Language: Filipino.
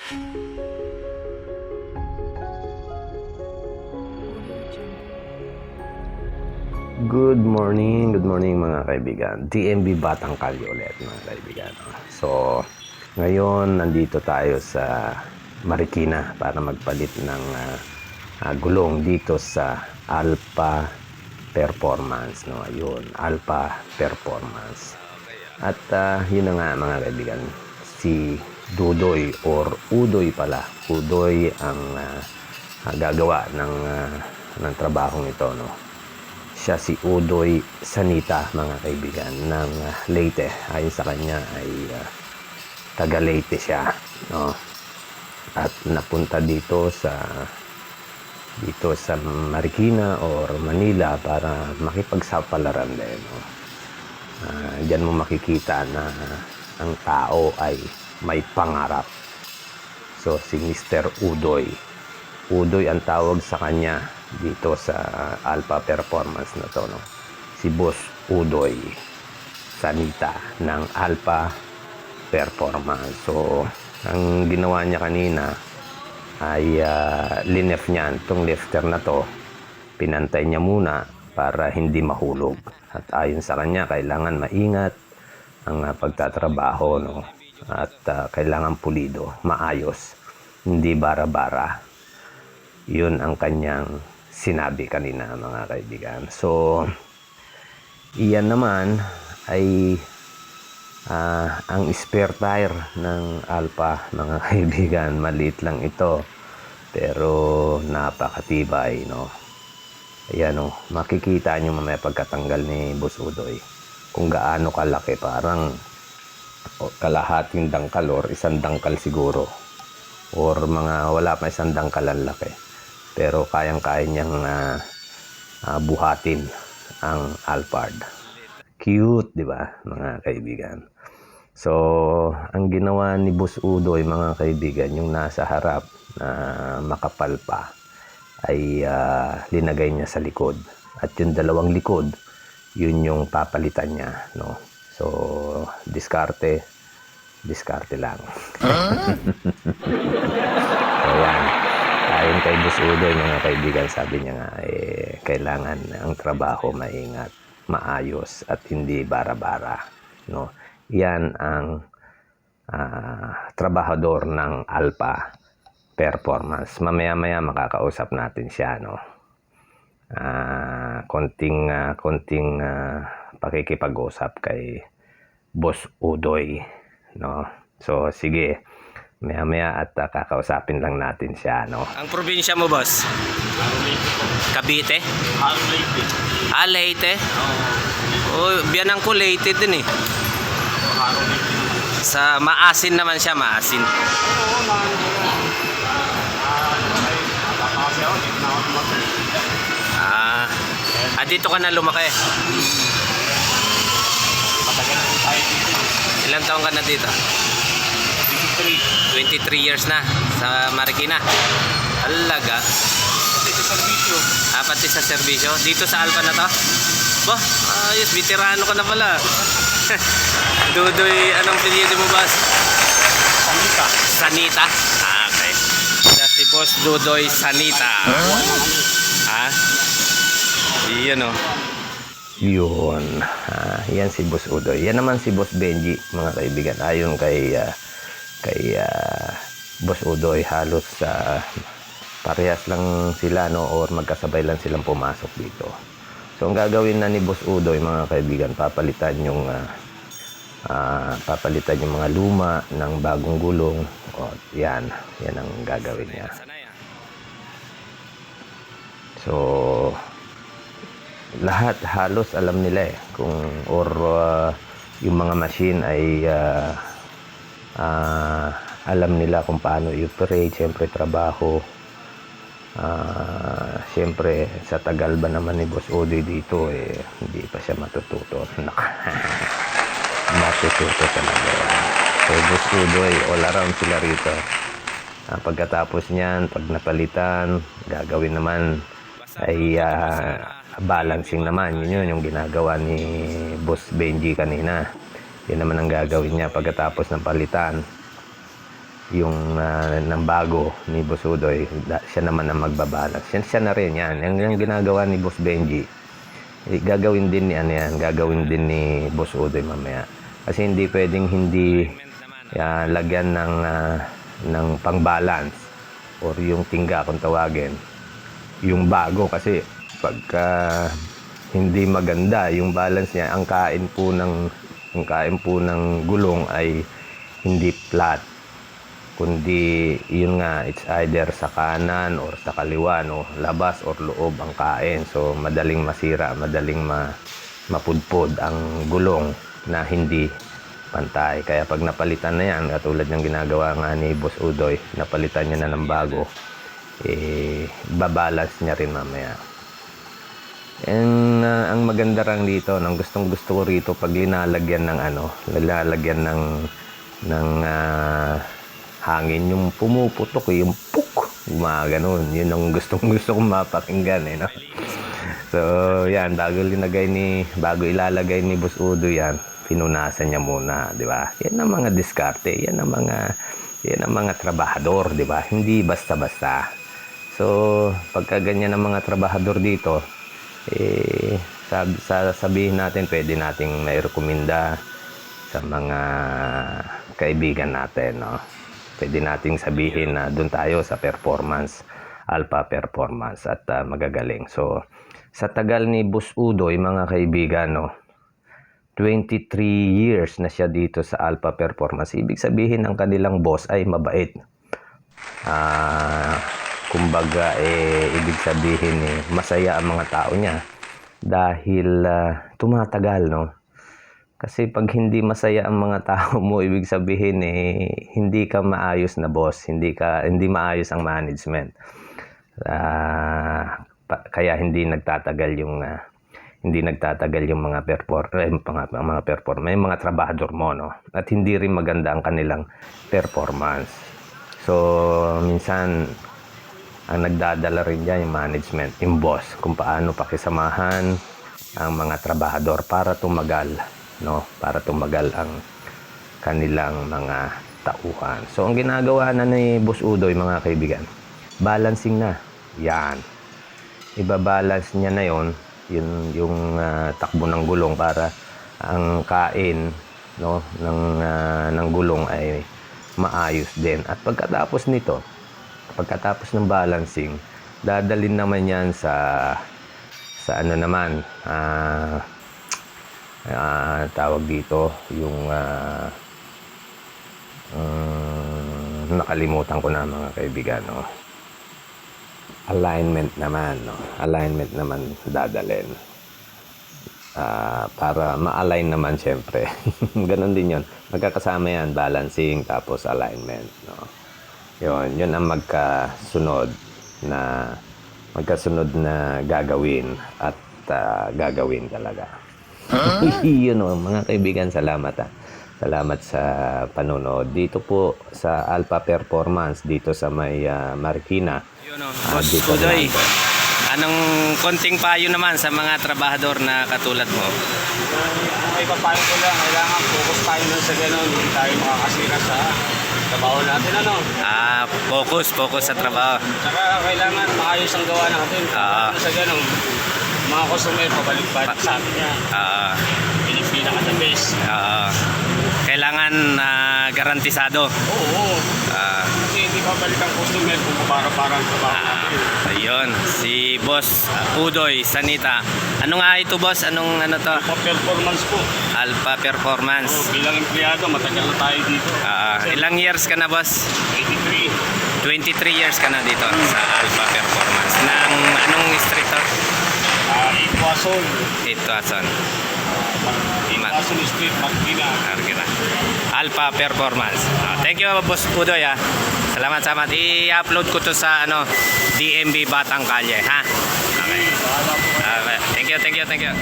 Good morning mga kaibigan. DMB Batang Kalye ulit mga kaibigan. So, ngayon nandito tayo sa Marikina para magpalit ng gulong dito sa Alpha Performance. No? Ayun, Alpha Performance. At yun na nga mga kaibigan, si Dudoy or Udoy pala. Udoy ang gagawa ng trabahong ito, no? Siya si Udoy Sanita mga kaibigan ng Leyte. Ayon sa kanya ay taga Leyte siya, no? At napunta dito sa Marikina or Manila para makipagsapalaran din, no? Diyan mo makikita na ang tao ay may pangarap. So si Mr. Udoy ang tawag sa kanya dito sa Alpha Performance na to, no? Si Boss Udoy Sanita ng Alpha Performance. So ang ginawa niya kanina ay linef niya itong lifter na to, pinantay niya muna para hindi mahulog. At ayon sa kanya, kailangan maingat ang pagtatrabaho, no? At kailangan pulido, maayos, hindi bara-bara. Yun ang kanyang sinabi kanina mga kaibigan. So iyan naman ay ang spare tire ng Alpha mga kaibigan. Maliit lang ito pero napakatibay, no? Ayan, no? Makikita nyo mamaya pagkatanggal ni Boss Udoy kung gaano kalaki. Parang kalahating dangkal or isang dangkal siguro, or mga wala pa isang dangkal ang laki, pero kayang-kaya niyang buhatin ang Alphard. Cute, di ba mga kaibigan? So ang ginawa ni Boss Udoy mga kaibigan, yung nasa harap na makapal pa ay linagay niya sa likod, at yung dalawang likod yun yung papalitan niya, no? So diskarte lang. So yan, ayon kay Boss Udoy mga kaibigan, sabi niya nga kailangan ang trabaho maingat, maayos at hindi bara-bara, no? Yan ang trabahador ng Alpha Performance. Mamaya-maya makakausap natin siya, no? Konting pakikipag-usap kay Boss Udoy, no? So sige, maya-maya at kakausapin lang natin siya, no? Ang probinsya mo, boss? Cavite? Leyte. Leyte? Oh, biyanang ko Leyte din eh. Sa Maasin naman siya, Maasin. Dito ka na lumaki. Ilang taon ka na dito? 23 years na sa Marikina. Alaga. Pati sa serbisyo. Dito sa Alpha na to? Bah, ayos, veterano ka na pala. Dudoy, anong pinili mo, boss? Sanita. Okay. Si Boss Dudoy Sanita. Iyan, o. Yun. Yan si Boss Udoy. Yan naman si Boss Benji mga kaibigan. Ayon kay Boss Udoy, halos parehas lang sila, no? Or magkasabay lang silang pumasok dito. So ang gagawin na ni Boss Udoy mga kaibigan, papalitan yung mga luma ng bagong gulong. O, yan ang gagawin niya. So lahat halos alam nila kung yung mga machine ay alam nila kung paano i-operate. Siyempre trabaho, siyempre sa tagal ba naman ni Boss Udoy dito hindi pa siya matututo. Matututo talaga. So Boss Udoy, all around sila rito. Pagkatapos niyan, pag napalitan, gagawin naman ay balancing naman. Yun yung ginagawa ni Boss Benji kanina. Yun naman ang gagawin niya pagkatapos ng palitan. ng bago ni Boss Udoy, siya naman ang magbabalance. Siya na rin yan. Yung ginagawa ni Boss Benji, gagawin din ni gagawin din ni Boss Udoy mamaya. Kasi hindi pwedeng hindi lagyan ng pang-balance or yung tingga kung tawagin, yung bago, kasi pagka hindi maganda yung balance niya, ang kain po ng gulong ay hindi flat, kundi yun nga, it's either sa kanan or sa kaliwa, no, labas or loob ang kain. So madaling masira, madaling mapudpod ang gulong na hindi pantay. Kaya pag napalitan na yan, katulad ng ginagawa nga ni Boss Udoy, napalitan niya na ng bago, babalance niya rin mamaya. And ang maganda lang dito, nang gustong gusto ko rito, pag linalagyan ng hangin, yung pumuputok, yung puk, ganun. Yun ang gustong gusto kong mapakinggan, no? So yan, bago ilalagay ni Boss Udoy yan, pinunasan niya muna, di ba? Yan ang mga diskarte, yan ang mga trabahador, di ba? Hindi basta-basta. So pagka ganyan ang mga trabahador dito, sabihin natin, pwede nating may rekomenda sa mga kaibigan natin, no? Pwede nating sabihin na doon tayo sa performance, Alpha Performance, at magagaling. So sa tagal ni Boss Udoy, mga kaibigan, no, 23 years na siya dito sa Alpha Performance. Ibig sabihin, ang kanilang boss ay mabait. Kumbaga, ibig sabihin, masaya ang mga tao niya dahil tumatagal, no? Kasi pag hindi masaya ang mga tao mo, ibig sabihin, hindi ka maayos na boss, hindi maayos ang management. Kaya hindi nagtatagal yung mga performer, yung mga trabahador mo, no? At hindi rin maganda ang kanilang performance. So minsan ang nagdadala rin diyan yung management, yung boss, kung paano pakisamahan ang mga trabahador para tumagal, no? Para tumagal ang kanilang mga tauhan. So ang ginagawa na ni Boss Udoy, mga kaibigan, balancing na. Yan. Ibabalance niya na yung takbo ng gulong para ang kain, no, ng gulong ay maayos din. At pagkatapos ng balancing, dadalhin naman yan sa tawag dito, yung nakalimutan ko na, mga kaibigan, no? Alignment naman dadalhin. Para ma-align naman, syempre. Ganon din yun. Magkakasama yan, balancing tapos alignment, no? Yun ang magkasunod na gagawin at gagawin talaga. Yun, mga kaibigan, salamat. Salamat sa panonood dito po sa Alpha Performance, dito sa may Marikina. Boss Udoy, anong konting payo naman sa mga trabahador na katulad mo? May papayo ko lang, kailangan focus tayo nun sa gano'n, hindi tayo makakasira sa trabaho natin, ano? Focus sa trabaho. Saka kailangan maayos ang gawa natin. Sa gano'n, mga customer, pabalik-balik sa atin yan. Pilipina ka the best. Kailangan garantisado. Oo. Kasi hindi pabalik ang customer kung para-parang trabaho natin. Ayun, si Boss Udoy Sanita. Ano nga ito, boss? Anong ano to? Alpha Performance po. Alpha Performance. Bilang empleyado, matagal na tayo dito. Ilang years ka na, boss? 83. 23 years ka na dito sa Alpha Performance. Anong street to? Itwason. Itwason Street, Marikina. Alpha Performance. Thank you, Boss Udoy, ha. Salamat. I-upload ko to sa DMB Batang Kalye, ha. Okay. Thank you.